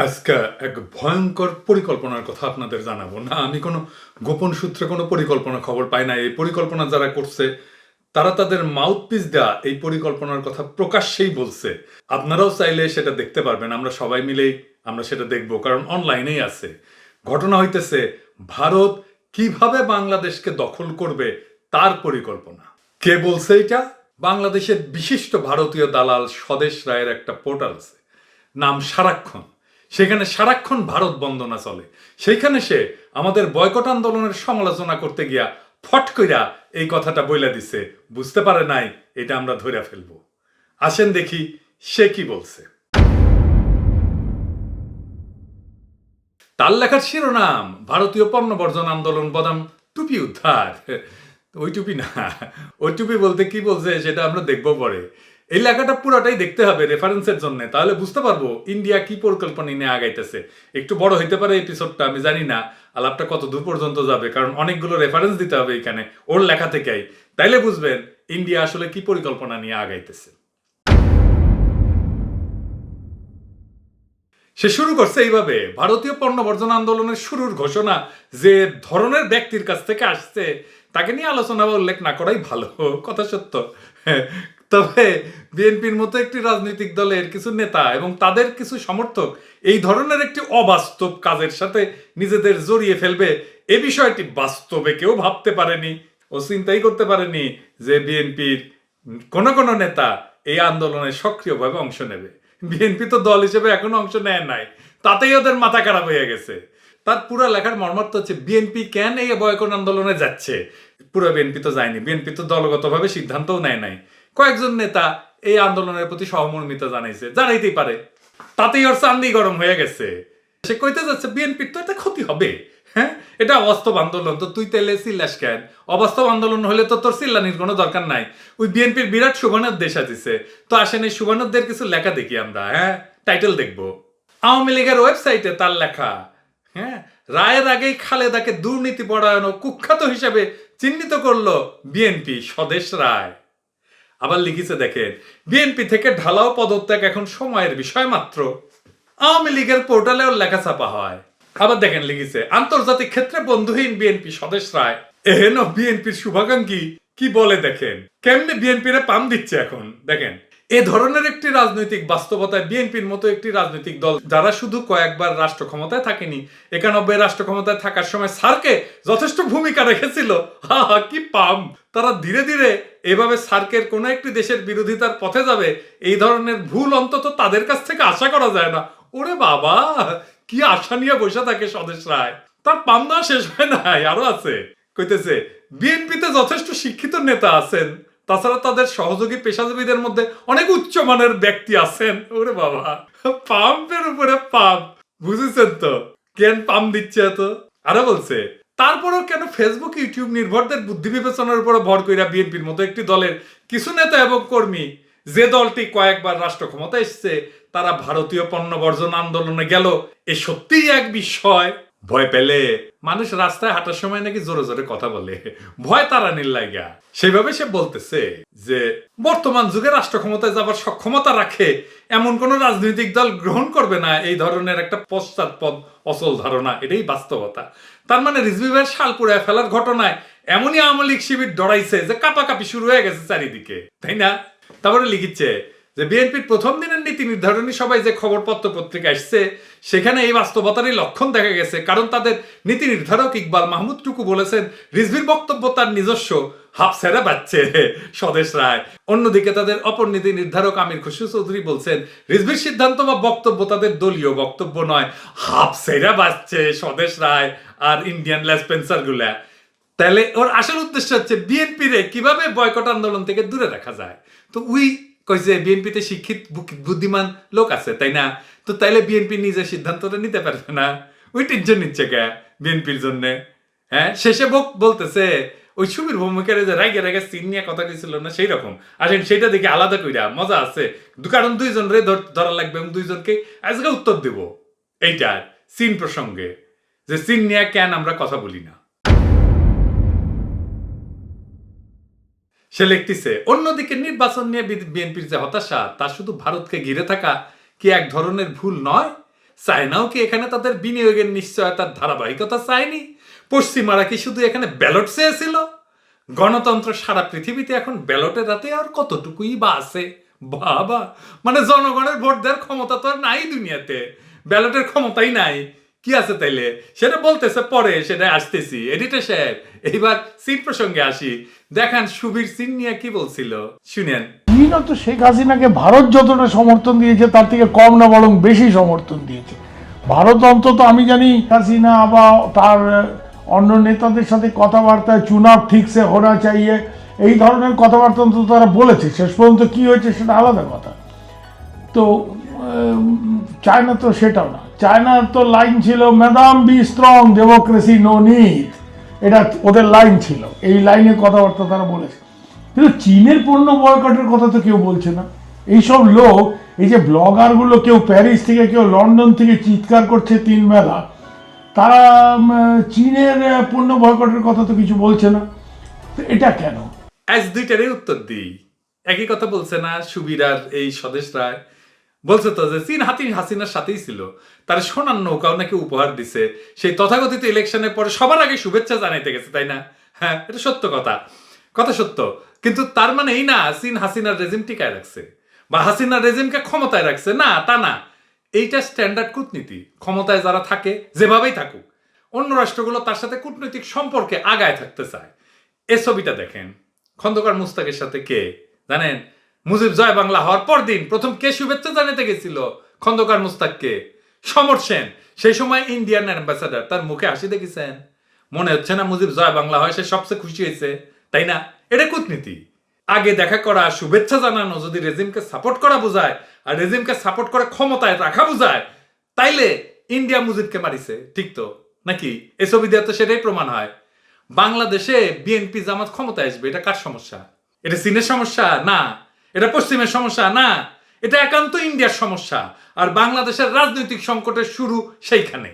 আজকে এক ভয়ঙ্কর পরিকল্পনার কথা আপনাদের জানাবো না। আমি কোনো গোপন সূত্রে কোনো পরিকল্পনা খবর পাই না। এই পরিকল্পনা যারা করছে তারা তাদের মাউথপিস দেয়া এই পরিকল্পনার কথা প্রকাশ্যেই বলছে। আপনারাও চাইলে সেটা দেখতে পারবেন। আমরা সবাই মিলেই আমরা সেটা দেখব, কারণ অনলাইনেই আছে। ঘটনা হইতেছে ভারত কিভাবে বাংলাদেশকে দখল করবে তার পরিকল্পনা। কে বলছে এটা? বাংলাদেশের বিশিষ্ট ভারতীয় দালাল স্বদেশ রায়ের একটা পোর্টাল আছে, নাম সারাক্ষণ। সেখানে সারাক্ষণ ভারত বন্দনা চলে। সেইখানে সে আমাদের বয়কট আন্দোলনের সমালোচনা করতে গিয়া ফট কইরা এই কথাটা বইলা দিছে। বুঝতে পারে নাই এটা আমরা ধইরা ফেলবো। আসেন দেখি সে কি বলছে। তার লেখার শিরোনাম ভারতীয় পণ্য বর্জন আন্দোলন বনাম টুপি উদ্ধার। ওই টুপি না, ওই টুপি বলতে কি বলছে সেটা আমরা দেখবো পরে। এই লেখাটা পুরোটাই দেখতে হবে রেফারেন্সের জন্য, তাহলে বুঝতে পারবো ইন্ডিয়া কি পরিকল্পনা নিয়ে আগাইতেছে। একটু বড় হইতে পারে এপিসোডটা, আমি জানি না আলাপটা কত দূর পর্যন্ত যাবে, কারণ অনেকগুলো রেফারেন্স দিতে হবে এখানে ওর লেখা থেকেই। তাইলে বুঝবেন ইন্ডিয়া আসলে কি পরিকল্পনা নিয়ে আগাইতেছে। সে শুরু করছে এইভাবে, ভারতীয় পণ্য বর্জন আন্দোলনের শুরুর ঘোষণা যে ধরনের ব্যক্তির কাছ থেকে আসছে তাকে নিয়ে আলোচনা বা উল্লেখ না করাই ভালো। কথা সত্য। তবে বিএনপির মতো একটি রাজনৈতিক দলের কিছু নেতা এবং তাদের কিছু সমর্থক এই ধরনের একটি অবাস্তব কাজের সাথে নিজেদের জড়িয়ে ফেলবে এ বিষয়টি বাস্তবে কেউ ভাবতে পারেনি ও চিন্তাই করতে পারেনি যে বিএনপির কোনো কোনো নেতা এই আন্দোলনে সক্রিয়ভাবে অংশ নেবে। বিএনপি তো দল হিসেবে এখনো অংশ নেয় নাই, তাতেই ওদের মাথা খারাপ হয়ে গেছে। তার পুরো লেখার মর্মার্থ হচ্ছে বিএনপি কেন এই বয়কট আন্দোলনে যাচ্ছে। পুরো বিএনপি তো যায়নি, বিএনপি তো দলগতভাবে সিদ্ধান্তও নেয় নাই। কয়েকজন নেতা এই আন্দোলনের প্রতি সহমর্মিতা জানাইছে, জানাইতেই পারে, তাতেই ওর চান্দি গরম হয়ে গেছে। সে কইতে যাচ্ছে বিএনপির তো এটা ক্ষতি হবে। হ্যাঁ, এটা অবাস্তব আন্দোলন, তো তুই তাইলে চিল্লাস কেন? অবাস্তব আন্দোলন হলে তো তোর চিল্লানির কোনো দরকার নাই। ওই বিএনপির বিরাট সুবর্ণের দেশ আছে, তো আসেন এই সুবর্ণদের কিছু লেখা দেখি আমরা। হ্যাঁ, টাইটেল দেখবো। আওয়ামী লীগের ওয়েবসাইটে তার লেখা। হ্যাঁ, রায়ের আগেই খালেদাকে দুর্নীতি পরায়ণ ও কুখ্যাত হিসেবে চিহ্নিত করলো বিএনপি স্বদেশ রায়। আবার লিখিছে দেখেন, বিএনপি থেকে ঢালাও পদত্যাগ এখন সময়ের বিষয় মাত্র। আওয়ামী লীগের পোর্টালেও লেখা ছাপা হয়। আবার দেখেন লিখিছে, আন্তর্জাতিক ক্ষেত্রে বন্ধুহীন বিএনপি স্বদেশ রায়। এহেন বিএনপির শুভাকাঙ্ক্ষী কি বলে দেখেন, কেমনে বিএনপিরে পাম দিচ্ছে এখন দেখেন। এ ধরনের একটি রাজনৈতিক বাস্তবতায় বিএনপির মতো একটি রাজনৈতিক দল যারা শুধু কয়েকবার রাষ্ট্র ক্ষমতায় থাকেনি, 91 রাষ্ট্র ক্ষমতায় থাকার সময় সার্কে যথেষ্ট ভূমিকা রেখেছিল। হা হা, কি পাম। তারা ধীরে ধীরে এভাবে সার্কের কোন একটি দেশের বিরোধিতার পথে যাবে, এই ধরনের ভুল অন্তত তাদের কাছ থেকে আশা করা যায় না। ওরে বাবা, কি আশা নিয়ে বসে থাকে স্বদেশ রায়। তার পাম না শেষ হয় নাই, আরো আছে। কইতেছে বিএনপিতে যথেষ্ট শিক্ষিত নেতা আছেন, তাছাড়া তাদের সহযোগী পেশাজীবীদের মধ্যে অনেক উচ্চমানের ব্যক্তি আছেন। ওরে বাবা, পাম্পের উপরে পাম্প, বুঝেছেন তো কেন পাম দিচ্ছে এত। আরো বলছে, তারপরও কেন ফেসবুক ইউটিউব নির্ভরদের বুদ্ধি বিবেচনার উপর ভর কইরা বিএনপির মতো একটি দলের কিছু নেতা এবং কর্মী, যে দলটি কয়েকবার রাষ্ট্র ক্ষমতা এসছে, তারা ভারতীয় পণ্য বর্জন আন্দোলনে গেল, এ সত্যিই এক বিস্ময়। ভয় পেলে মানুষ রাস্তায় হাঁটার সময় নাকি জোরে জোরে কথা বলে, ভয় তাড়ানির লাগা। সেভাবে সে বলতেছে যে বর্তমান যুগে রাষ্ট্র ক্ষমতায় যাবার সক্ষমতা রাখে এমন কোন রাজনৈতিক দল গ্রহণ করবে না এই ধরনের একটা পশ্চাৎপদ অচল ধারণা। এটাই বাস্তবতা। তার মানে রিজভী ভাইয়ের শাল পুড়ায় ফেলার ঘটনায় এমনই আওয়ামী লীগ শিবির ডরাইছে যে কাপাকাপি শুরু হয়ে গেছে চারিদিকে, তাই না? তারপরে লিখিচ্ছে যে বিএনপির প্রথম দিনের নীতি নির্ধারণী সবাই যে খবর পত্র পত্রিকা আসছে, সেখানে এই বাস্তবতারই লক্ষণ দেখা গেছে। কারণ তাদের নীতি নির্ধারক ইকবাল মাহমুদ টুকু বলেছেন রিজভির বক্তব্য তার নিজস্ব, হাফ ছেড়ে পাচ্ছে স্বদেশ রায়। অন্যদিকে তাদের অপর নীতি নির্ধারক আমির খুশরু চৌধুরী বলছেন রিজভির সিদ্ধান্ত বা বক্তব্য তাদের দলীয় বক্তব্য নয়, হাফ ছেড়ে পাচ্ছে স্বদেশ রায় আর ইন্ডিয়ান লেসপেন্সার গুলা। তাহলে ওর আসল উদ্দেশ্য হচ্ছে বিএনপি রে কিভাবে বয়কট আন্দোলন থেকে দূরে রাখা যায়। তো উই কইছে বিএনপিতে শিক্ষিত বুদ্ধিমান লোক আছে, তাই না? তো তাইলে বিএনপি নিজের সিদ্ধান্তটা নিতে পারবে না, ওই টেনশন নিচ্ছে কে বিএনপির জন্য? হ্যাঁ, শেষে বলতেছে ওই সুবীর ভৌমিকের যে রাগে রাগে সিন নিয়ে কথা কইছিল না, সেই রকম আসেন সেটা দেখে আলাদা কইরা মজা আছে। কারণ দুইজন রে ধরা লাগবে এবং দুইজনকে আজকে উত্তর দেব এইটার সিন প্রসঙ্গে, যে সিন নিয়ে কেন আমরা কথা বলি না। সে লিখতেছে, অন্যদিকে নির্বাচন নিয়ে বিএনপির যে হতাশা, তা শুধু ভারতকে ঘিরে থাকা কি এক ধরনের ভুল নয়? চায়নাও কি এখানে তাদের বিনিয়োগের নিশ্চয়তার ধারাবাহিকতা চায়নি? পশ্চিমারা কি শুধু এখানে ব্যালট চেয়েছিল? গণতন্ত্র সারা পৃথিবীতে এখন ব্যালটের রাতে আর কতটুকুই বা আছে বাবা, মানে জনগণের ভোট দেওয়ার ক্ষমতা তো আর নাই দুনিয়াতে, ব্যালটের ক্ষমতাই নাই। কি আছে তাইলে? সেটা বলতেছে পরে, সেটা আসতেছি। এডিটর সাহেব, এইবার চীন প্রসঙ্গে আসি। দেখান সুবীর চীন নিয়ে কি বলছিল, শুনেন। চীনও তো শেখ হাসিনাকে ভারত যতটা সমর্থন দিয়েছে তার থেকে কম না বরং বেশি সমর্থন দিয়েছে। ভারত অন্তত আমি জানি হাসিনা বা তার অন্য নেতাদের সাথে কথাবার্তায় চুনাব ঠিকসে হোনা চাইয়ে এই ধরনের কথাবার্তা অন্তত তারা বলেছে। শেষ পর্যন্ত কি হয়েছে সেটা আলাদা কথা। তো চায়না তো সেটাও না। চায়নার তো লাইন ছিল madam be strong, democracy no need, এটা ওদের লাইন ছিল। এই লাইনে কথাবার্তা তারা বলেছে। কিন্তু চীনের পণ্য বয়কটের কথা তো কেউ বলছে না। এইসব লোক, এই যে ব্লগারগুলো, কেউ প্যারিস থেকে কেউ লন্ডন থেকে চিৎকার করছে 3 বেলা, তারা চীনের পণ্য বয়কটের কথা তো কিছু বলছে না। তো এটা কেন? আজ দুইটারই উত্তর দিই। একই কথা বলছে না সুবীর আর এই স্বদেশ রায়? বলছে তো যে চীন হাসিনার সাথেই ছিল, তার সোনার নৌকাও নাকি উপহার দিছে সেই তথাকথিত ইলেকশনের পরে, সবার আগে শুভেচ্ছা জানাইতে গেছে, তাই না? হ্যাঁ, এটা সত্য কথা, কথা সত্য। কিন্তু তার মানে এই না চীন হাসিনার রেজিম টিকায় রাখছে বা হাসিনার রেজিমকে ক্ষমতায় রাখছে, না তা না। এইটা স্ট্যান্ডার্ড কূটনীতি। ক্ষমতায় যারা থাকে যেভাবেই থাকুক, অন্য রাষ্ট্রগুলো তার সাথে কূটনৈতিক সম্পর্কে আগায় থাকতে চায়। এ ছবিটা দেখেন, খন্দকার মুস্তাকের সাথে কে জানেন? মুজিব জয় বাংলা হওয়ার পর দিন প্রথম কে শুভেচ্ছা জানাতে গেছিল খন্দকার মুস্তাককে? সমর সেন, সেই সময় ইন্ডিয়ান অ্যাম্বাসাডার। তার মুখে হাসি দেখেছেন? মনে হচ্ছে না মুজিব জয় বাংলা হয় সে সবচেয়ে খুশি হয়েছে, তাই না? এটা কূটনীতি। আগে দেখা করা, শুভেচ্ছা জানানো যদি রেজিমকে সাপোর্ট করা বোঝায় আর রেজিমকে সাপোর্ট করে ক্ষমতায় রাখা বোঝায়, তাইলে ইন্ডিয়া মুজিবকে মারিছে, ঠিক তো নাকি? এ ছবি দিয়ে তো সেটাই প্রমাণ হয়। বাংলাদেশে বিএনপি জামাত ক্ষমতায় আসবে, এটা কার সমস্যা? এটা চীনের সমস্যা না, এটা পশ্চিমের সমস্যা না, এটা একান্ত ইন্ডিয়ার সমস্যা। আর বাংলাদেশের রাজনৈতিক সংকটের শুরু সেইখানে।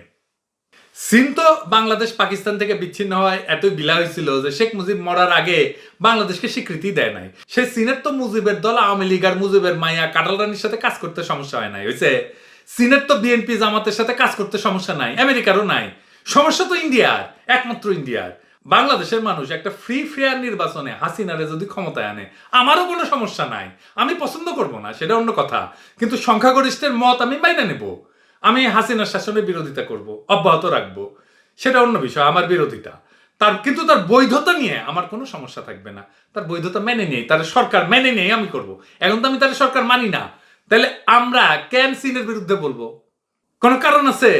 চীন তো বাংলাদেশ পাকিস্তান থেকে বিচ্ছিন্ন হওয়ায় এতই বিলা হয়েছিল যে শেখ মুজিব মরার আগে বাংলাদেশকে স্বীকৃতি দেয় নাই। সে চীনের তো মুজিবের দল আওয়ামী লীগ আর মুজিবের মাইয়া কাটাল রানীর সাথে কাজ করতে সমস্যা হয় নাই, হয়েছে? চীনের তো বিএনপি জামাতের সাথে কাজ করতে সমস্যা নাই, আমেরিকারও নাই। সমস্যা তো ইন্ডিয়ার, একমাত্র ইন্ডিয়ার। বাংলাদেশের মানুষ একটা ফ্রি ফেয়ার নির্বাচনে হাসিনারে যদি ক্ষমতায় আনে, আমারও কোনো সমস্যা নাই, আমি পছন্দ করব না, সেটা অন্য কথা। কিন্তু সংখ্যাগরিষ্ঠের মত আমি মাইনা নেব। আমি হাসিনার শাসনের বিরোধিতা করব, অব্যাহত রাখবো, সেটা অন্য বিষয়, আমার বিরোধিতা। কিন্তু তার বৈধতা নিয়ে আমার কোনো সমস্যা থাকবে না। তার বৈধতা মেনে নেই, তার সরকার মেনে নেই, আমি করব। এখন তো আমি তার সরকার মানি না, তাহলে আমরা কেন চীনের বিরুদ্ধে বলবো? কোনো কারণ আছে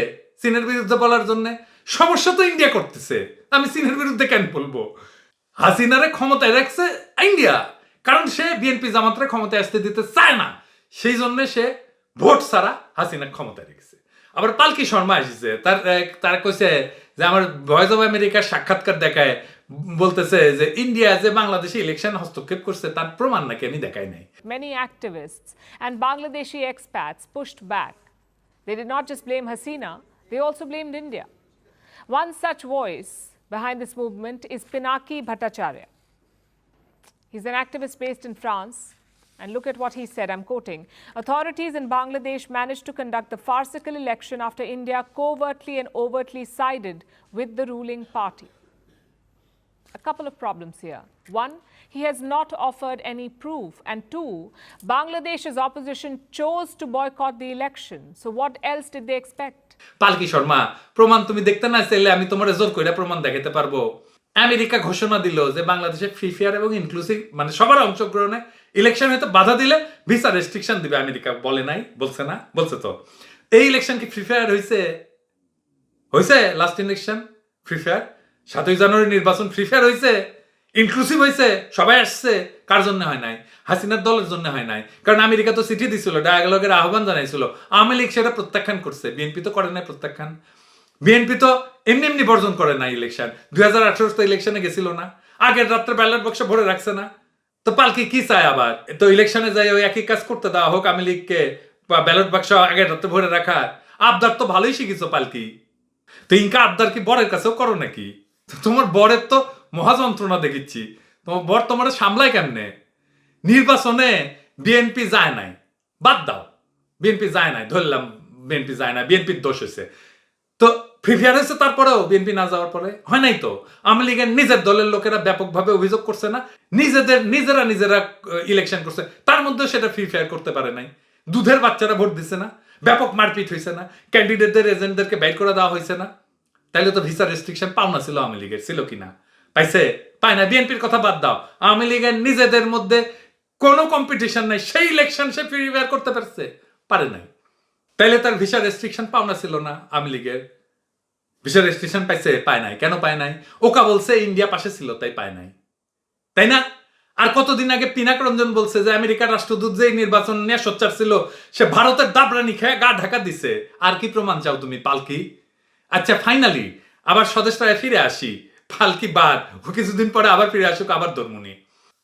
চীনের বিরুদ্ধে বলার জন্য? সমস্যা তো ইন্ডিয়া করতেছে, আমি চীনের বিরুদ্ধে কেন বলবো? হাসিনারে ক্ষমতায় রাখছে ইন্ডিয়া, কারণ সে বিএনপি জামাতরে ক্ষমতায় আসতে দিতে চায় না, সেই জন্য সে ভোট ছাড়া হাসিনা ক্ষমতায় রেখেছে। আবার পালকি শর্মা এসেছে, তার কইছে যে আমার ভয়েস অফ আমেরিকার সাক্ষাৎকার দেখায় বলতেছে যে ইন্ডিয়া যে বাংলাদেশে ইলেকশন হস্তক্ষেপ করছে তার প্রমাণ নাকি আমি দেখাই নাই। Many activists and Bangladeshi expats pushed back. They did not just blame Hasina, they also blamed India. One such voice behind this movement is Pinaki Bhattacharya. He's an activist based in France. And look at what he said, I'm quoting, "Authorities in Bangladesh managed to conduct the farcical election after India covertly and overtly sided with the ruling party." A couple of problems here. One, he has not offered any proof. And two, Bangladesh's opposition chose to boycott the election. So what else did they expect? পালকি শর্মা, প্রমাণ তুমি দেখতে না চাইলে আমি তোমার জোর কইরা প্রমাণ দেখাতে পারবো। আমেরিকা ঘোষণা দিল যে বাংলাদেশে ফ্রি ফেয়ার এবং ইনক্লুসিভ, মানে সবার অংশগ্রহণে ইলেকশন হয়তো বাধা দিলে ভিসা রেস্ট্রিকশন দিবে। আমেরিকা বলে নাই? বলছে না? বলছে তো। এই ইলেকশন কি ফ্রি ফেয়ার হয়েছে? হয়েছে? Last election free fair? 7ই জানুয়ারি নির্বাচন ফ্রি ফেয়ার হয়েছে? ইনক্লুসিভ হয়েছে? সবাই আসছে? কার জন্য হয় নাই? হাসিনার দলের জন্য হয় নাই। কারণ আমেরিকা তো চিঠি দিছিল, ডায়ালগের আহ্বান জানাইছিল, আওয়ামী লীগ সেটা প্রত্যাখ্যান করছে, বিএনপি তো করে নাই প্রত্যাখ্যান। বিএনপি তো এমনি এমনি বর্জন করে না ইলেকশন। 2018 তো ইলেকশনে গেছিল না, আগের রাত্রে ব্যালট বক্সে ভরে রাখছে না। তো পালকি কি চায় আবার? তো ইলেকশনে যাই ওই একই কাজ করতে দেওয়া হোক আওয়ামী লীগকে, ব্যালট বাক্স আগের রাত্রে ভরে রাখা। আবদার তো ভালোই শিখিছো পালকি। তো ইনকা আবদার কি বরের কাছেও করো নাকি? তোমার বরের তো মহাযন্ত্রণা দেখিচ্ছি, তোমার বর তোমার সামলায় কেমনে? নির্বাচনে বিএনপি যায় নাই, বাদ দাও, বিএনপি যায় নাই ধরলাম, বিএনপি যায় না, বিএনপির দোষ হয়েছে। তো প্রিফেয়ার হয়েছে তারপরেও বিএনপি না যাওয়ার পরে হয় নাই তো। আওয়ামী লীগের নিজের দলের লোকেরা ব্যাপকভাবে অভিযোগ করছে না, নিজেরা ইলেকশন করছে, তার মধ্যে সেটা প্রিফেয়ার করতে পারে নাই। দুধের বাচ্চারা ভোট দিছে না, ব্যাপক মারপিট হয়েছে না, ক্যান্ডিডেটদের এজেন্টদেরকে বাইর করে দেওয়া হয়েছে না। তাইলে তো ভিসা রেস্ট্রিকশন পাওনা ছিল আওয়ামী লীগের, ছিল কিনা? পাইছে? পায় না। বিএনপির কথা বাদ দাও, আওয়ামী লীগের নিজেদের মধ্যে কোনো কম্পিটিশন নাই, সেই ইলেকশন সে প্রিপেয়ার করতে পারছে? পারে নাই। তাইলে তার ভিসা রেস্ট্রিকশন পাওনা ছিল না আওয়ামী লীগের? ভিসা রেস্ট্রিকশন পাইছে? পায় নাই। কেন পায় নাই? ওকা বলছে ইন্ডিয়া পাশে ছিল তাই পায় নাই, তাই না? আর কতদিন আগে পিনাক রঞ্জন বলছে যে আমেরিকার রাষ্ট্রদূত যে নির্বাচন নিয়ে সোচ্চার ছিল সে ভারতের দাবরানি খেয়ে গা ঢাকা দিছে। আর কি প্রমাণ চাও তুমি, পালকি? আচ্ছা, ফাইনালি আবার স্বদেশটায় ফিরে আসি। পালকি বাদ, ও কিছুদিন পরে আবার ফিরে আসুক, আবার ধর্মনি।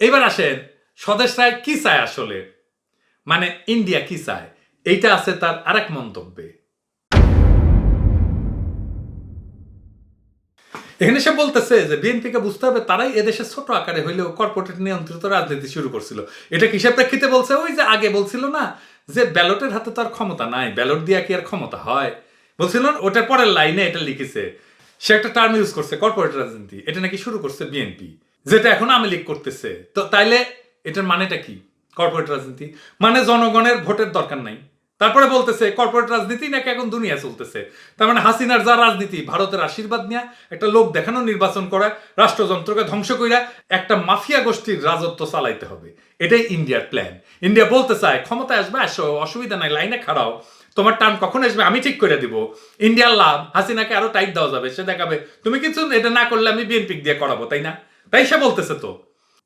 এইবার আসেন স্বদেশটায় কি চায় আসলে, মানে ইন্ডিয়া কি চায়, এইটা আছে তার আরেক মন্তব্যে। এখানে সে বলতেছে যে বিএনপিকে বুঝতে হবে তারাই এদেশে ছোট আকারে হইলেও কর্পোরেট নিয়ন্ত্রিত রাজনীতি শুরু করছিল। এটা কিসের প্রেক্ষিতে বলছে? ওই যে আগে বলছিল না যে ব্যালটের হাতে তো আর ক্ষমতা নাই, ব্যালট দিয়া কি আর ক্ষমতা হয়? বলছিল না, ওটার পরের লাইনে এটা লিখেছে। সে একটা টার্ম ইউজ করছে, কর্পোরেট রাজনীতি। এটা নাকি শুরু করছে বিএনপি, যেটা এখন আওয়ামী লীগ করতেছে। তো তাইলে এটার মানেটা কি? কর্পোরেট রাজনীতি মানে জনগণের ভোটের দরকার নাই। তারপরে বলতেছে কর্পোরেট রাজনীতি নাকি এখন দুনিয়া চলতেছে। তার মানে হাসিনার যা রাজনীতি, ভারতের আশীর্বাদ নিয়ে একটা লোক দেখানো নির্বাচন করা, রাষ্ট্রযন্ত্রকে ধ্বংস কইরা একটা মাফিয়া গোষ্ঠীর রাজত্ব চালাইতে হবে, এটাই ইন্ডিয়ার প্ল্যান। ইন্ডিয়া বলতে চায় ক্ষমতায় আসবে, আসো, অসুবিধা নাই, লাইনে খাড়াও, তোমার টার্ম কখন আসবে আমি ঠিক করে দিব। ইন্ডিয়ার লাভ, হাসিনাকে আরো টাইট দেওয়া যাবে, সে দেখাবে তুমি কিছু এটা না করলে আমি বিএনপি দিয়ে করাবো, তাই না? তাই সে বলতেছে।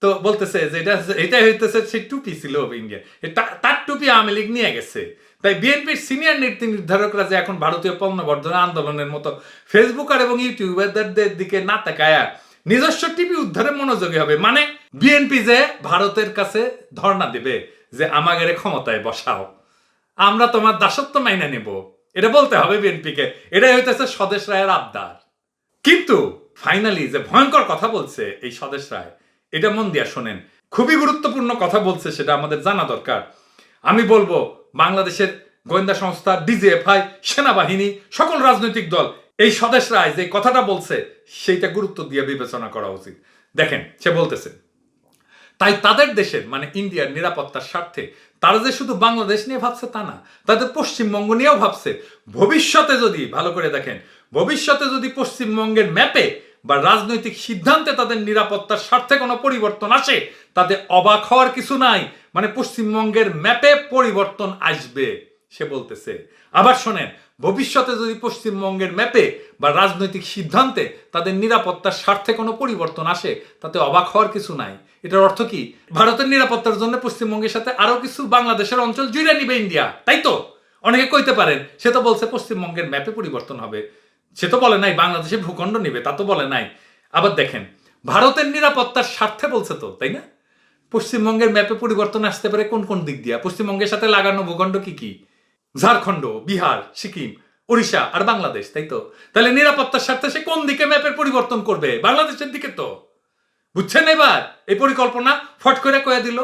তো বলতেছে যে এটা হইতেছে সেই টুপি ছিল ইন্ডিয়া, তার টুপি আওয়ামী লীগ নিয়ে গেছে। তাই বিএনপির সিনিয়র নীতি নির্ধারকরা যে এখন ভারতীয় পণ্য বর্জন আন্দোলনের মতো ফেসবুকার এবং ইউটিউবারদের দিকে না তাকায়া নিজস্ব টিভি উদ্ধারে মনোযোগী হবে। মানে বিএনপি যে ভারতের কাছে ধর্ণা দেবে যে আমাদের ক্ষমতায় বসাও, আমরা তোমার দাসত্ব মাইনা নেব, এটা বলতে হবে বিএনপিকে। এটাই হইতেছে স্বদেশ রায়ের আবদার। কিন্তু ফাইনালি যে ভয়ঙ্কর কথা বলছে এই স্বদেশ রায়, এটা মন দিয়া শোনেন, খুবই গুরুত্বপূর্ণ কথা বলছে, সেটা আমাদের জানা দরকার। আমি বলবো বাংলাদেশের গোয়েন্দা সংস্থা, ডিজিএফআই, সেনাবাহিনী, সকল রাজনৈতিক দল এই স্বদেশ রায় যে কথাটা বলছে সেইটা গুরুত্ব দিয়ে বিবেচনা করা উচিত। দেখেন সে বলতেছে, তাই তাদের দেশের মানে ইন্ডিয়ার নিরাপত্তার স্বার্থে তারা যে শুধু বাংলাদেশ নিয়ে ভাবছে তা না, তাদের পশ্চিমবঙ্গ নিয়েও ভাবছে। ভবিষ্যতে যদি, ভালো করে দেখেন, ভবিষ্যতে যদি পশ্চিমবঙ্গের ম্যাপে বা রাজনৈতিক সিদ্ধান্তে তাদের নিরাপত্তার স্বার্থে কোনো পরিবর্তন আসে, তাদের অবাক হওয়ার কিছু নাই। মানে পশ্চিমবঙ্গের ম্যাপে পরিবর্তন আসবে সে বলতেছে। আবার শোনেন, ভবিষ্যতে যদি পশ্চিমবঙ্গের ম্যাপে বা রাজনৈতিক সিদ্ধান্তে তাদের নিরাপত্তার স্বার্থে কোনো পরিবর্তন আসে, তাতে অবাক হওয়ার কিছু নাই। এটার অর্থ কি? ভারতের নিরাপত্তার জন্য পশ্চিমবঙ্গের সাথে আরো কিছু বাংলাদেশের অঞ্চল জুড়ে নিবে ইন্ডিয়া, তাই তো? অনেকে কইতে পারেন সে তো বলছে পশ্চিমবঙ্গের ম্যাপে পরিবর্তন হবে, সে তো বলে নাই বাংলাদেশে ভূখণ্ড নিবে, তা তো বলে নাই। আবার দেখেন, ভারতের নিরাপত্তার স্বার্থে বলছে তো, তাই না? পশ্চিমবঙ্গের ম্যাপে পরিবর্তন আসতে পারে কোন কোন দিক দিয়া? পশ্চিমবঙ্গের সাথে লাগানো ভূখণ্ড কি কি? ঝাড়খণ্ড, বিহার, সিকিম, উড়িষ্যা আর বাংলাদেশ, তাই তো? তাহলে নিরাপত্তার স্বার্থে সে কোন দিকে ম্যাপের পরিবর্তন করবে? বাংলাদেশের দিকে তো। বুঝছেন এবার এই পরিকল্পনা? ফট করে কয়ে দিল।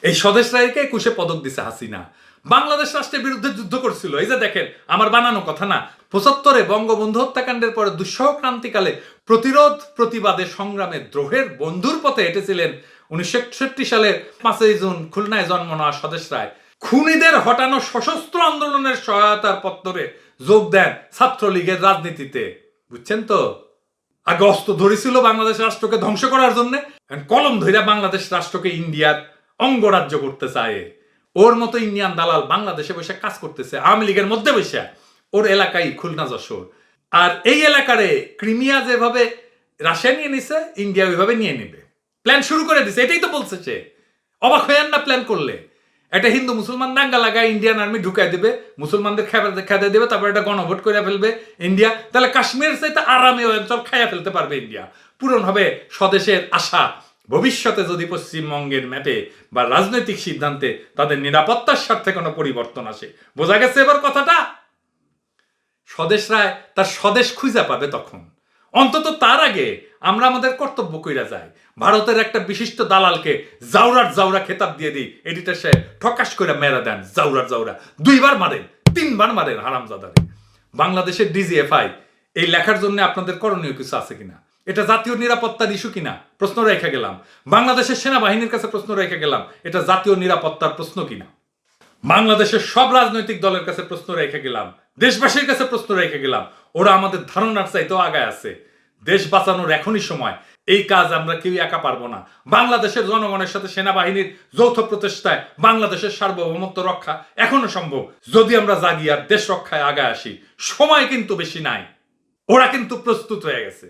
এই স্বদেশ রায়কে 21 পদক দিছে হাসিনা। বাংলাদেশ রাষ্ট্রের বিরুদ্ধে যুদ্ধ করছিল। এই যে দেখেন, আমার বানানো কথা না। 75-এ বঙ্গবন্ধু হত্যাকাণ্ডের পরে দুঃসহ ক্রান্তিকালে প্রতিরোধ প্রতিবাদে সংগ্রামে দ্রোহের বন্ধুর পথে হেঁটেছিলেন 1961 সালের 5ই জুন খুলনায় জন্ম নেওয়া স্বদেশ রায় খুনিদের হটানো সশস্ত্র আন্দোলনের সহায়তার পত্তরে যোগ দেন ছাত্রলীগের রাজনীতিতে। বুঝছেন তো? আগে অস্ত্র ধরেছিল বাংলাদেশ রাষ্ট্রকে ধ্বংস করার জন্য, কলম ধইরা বাংলাদেশ রাষ্ট্রকে ইন্ডিয়ার অঙ্গরাজ্য করতে চায়। ওর মতো ইন্ডিয়ান দালাল বাংলাদেশে বসে কাজ করতেছে, আওয়ামী লীগের মধ্যে বসে। ওর এলাকায় খুলনা, যশোর। আর এই এলাকারে ক্রিমিয়া যেভাবে রাশিয়া নিয়ে নিছে, ইন্ডিয়া ওইভাবে নিয়ে নেবে। প্ল্যান শুরু করে দিছে, এটাই তো বলছে সে। অবাক হইয়ান না প্ল্যান করলে? একটা হিন্দু মুসলমান দাঙ্গা লাগায় ইন্ডিয়ান আর্মি ঢুকাই দেবে, মুসলমানদের খেতে দেবে, তারপর একটা গণভোট করে ফেলবে ইন্ডিয়া। তাহলে কাশ্মীরের চাইতে আরামে ওই অঞ্চল খাইয়া ফেলতে পারবে ইন্ডিয়া। পূরণ হবে স্বদেশের আশা। ভবিষ্যতে যদি পশ্চিমবঙ্গের ম্যাপে বা রাজনৈতিক সিদ্ধান্তে তাদের নিরাপত্তার স্বার্থে কোনো পরিবর্তন আসে, বোঝা গেছে এবার কথাটা? স্বদেশ রায় তার স্বদেশ খুঁজে পাবে তখন। অন্তত তার আগে আমরা আমাদের কর্তব্য কইরা যাই। ভারতের একটা বিশিষ্ট দালালকে জাউরার জাউরা খেতাব দিয়ে দিই, এডিটর সাহেব ঠকাস করে মেরা দেন, জাউরার জাউরা 2বার মারেন, 3 বার মারেন হারামজাদারে। বাংলাদেশের ডিজিএফআই এই লেখার জন্য আপনাদের করণীয় কিছু আছে কিনা? এটা জাতীয় নিরাপত্তার ইস্যু কিনা? প্রশ্ন রেখে গেলাম। বাংলাদেশের সেনাবাহিনীর কাছে প্রশ্ন রেখে গেলাম, এটা জাতীয় নিরাপত্তার প্রশ্ন কিনা? বাংলাদেশের সব রাজনৈতিক দলের কাছে প্রশ্ন রেখে গেলাম, দেশবাসীর কাছে প্রশ্ন রেখে গেলাম। ওরা আমাদের ধারণার চাইতেও আগায় আছে। দেশ বাঁচানোর এখনই সময়। এই কাজ আমরা কেউ একা পারবো না। বাংলাদেশের জনগণের সাথে সেনাবাহিনীর যৌথ প্রচেষ্টায় বাংলাদেশের সার্বভৌমত্ব রক্ষা এখনো সম্ভব, যদি আমরা জাগি আর দেশ রক্ষায় আগায় আসি। সময় কিন্তু বেশি নাই। ওরা কিন্তু প্রস্তুত হয়ে গেছে,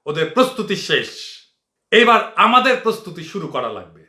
ওদের প্রস্তুতি শেষ। এবার আমাদের প্রস্তুতি শুরু করা লাগবে।